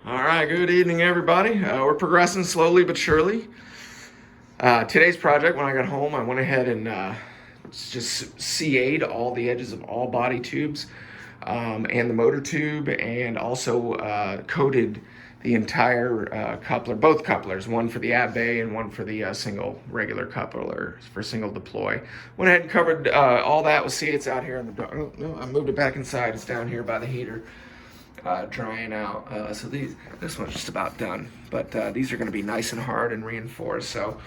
All right, good evening, everybody. We're progressing slowly but surely. Today's project, when I got home, I went ahead and just CA'd all the edges of all body tubes and the motor tube, and also coated the entire coupler, both couplers, one for the ab bay and one for the single regular coupler for single deploy. Went ahead and covered all that with C. It's out here in the dark. Oh, no, I moved it back inside. It's down here by the heater. Drying out. So this one's just about done, but these are going to be nice and hard and reinforced. So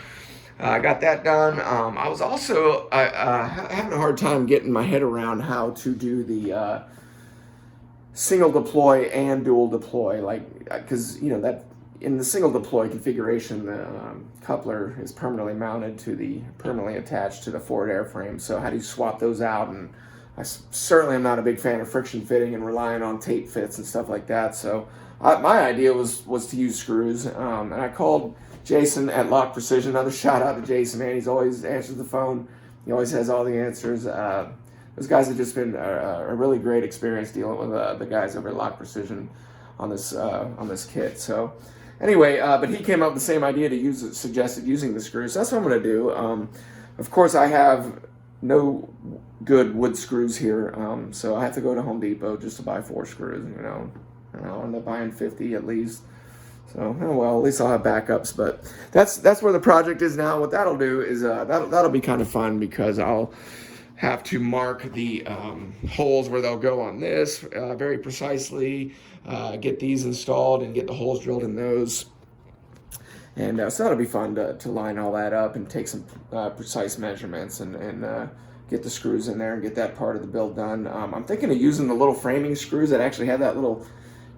I got that done. I was also having a hard time getting my head around how to do the single deploy and dual deploy, like because that in the single deploy configuration, the coupler is permanently attached to the forward airframe. So how do you swap those out? And I certainly am not a big fan of friction fitting and relying on tape fits and stuff like that. So my idea was to use screws, and I called Jason at Lock Precision. Another shout out to Jason, man. He's always answers the phone. He always has all the answers. Those guys have just been a really great experience dealing with the guys over at Lock Precision on this kit. So anyway, but he came up with the same idea to suggested using the screws. So that's what I'm going to do. Of course, I have no good wood screws here, so I have to go to Home Depot just to buy 4 screws. I'll end up buying 50 at least. So well, at least I'll have backups. But that's where the project is now. What that'll do is that'll be kind of fun, because I'll have to mark the holes where they'll go on this very precisely, get these installed and get the holes drilled in those. And so that'll be fun to line all that up and take some precise measurements and get the screws in there and get that part of the build done. I'm thinking of using the little framing screws that actually have that little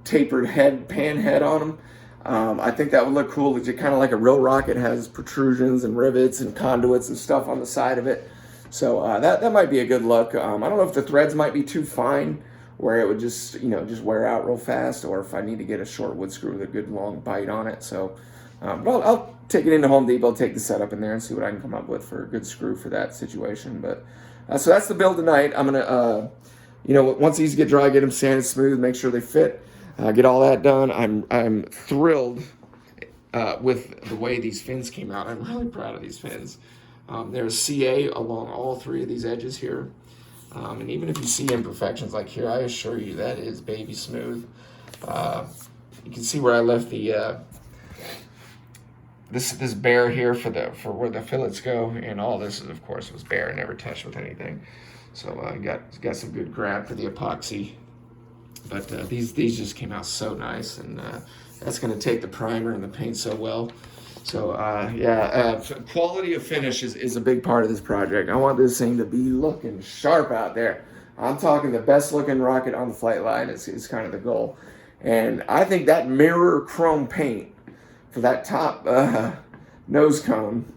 tapered pan head on them. I think that would look cool. It's kind of like a real rocket, has protrusions and rivets and conduits and stuff on the side of it. So that might be a good look. I don't know if the threads might be too fine, where it would just wear out real fast, or if I need to get a short wood screw with a good long bite on it. So but I'll take it into Home Depot, take the setup in there, and see what I can come up with for a good screw for that situation. But so that's the build tonight. I'm gonna, once these get dry, get them sanded smooth, make sure they fit, get all that done. I'm thrilled with the way these fins came out. I'm really proud of these fins. There's CA along all 3 of these edges here, and even if you see imperfections like here, I assure you that is baby smooth. You can see where I left the this bare here for where the fillets go, and all this is, of course, was bare, never touched with anything. So I got some good grab for the epoxy, but these just came out so nice, and that's going to take the primer and the paint so well. So quality of finish is a big part of this project. I want this thing to be looking sharp out there. I'm talking the best looking rocket on the flight line is kind of the goal, and I think that mirror chrome paint for that top nose cone,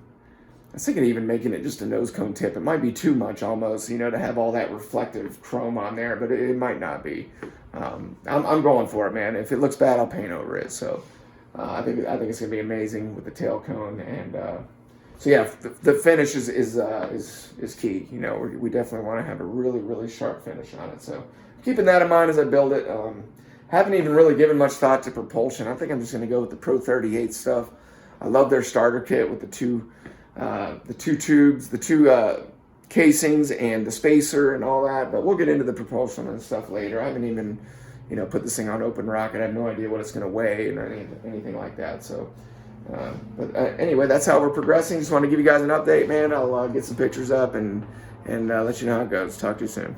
I was thinking even making it just a nose cone tip. It might be too much almost, to have all that reflective chrome on there, but it might not be. I'm going for it, man. If it looks bad, I'll paint over it. So I think it's gonna be amazing with the tail cone, and so yeah, the finish is key. We definitely want to have a really, really sharp finish on it. So keeping that in mind as I build it. Haven't even really given much thought to propulsion. I think I'm just going to go with the Pro 38 stuff. I love their starter kit with the two tubes, the 2 casings, and the spacer and all that. But we'll get into the propulsion and stuff later. I haven't even, put this thing on open rocket. I have no idea what it's going to weigh and anything like that. So, anyway, that's how we're progressing. Just want to give you guys an update, man. I'll get some pictures up and let you know how it goes. Talk to you soon.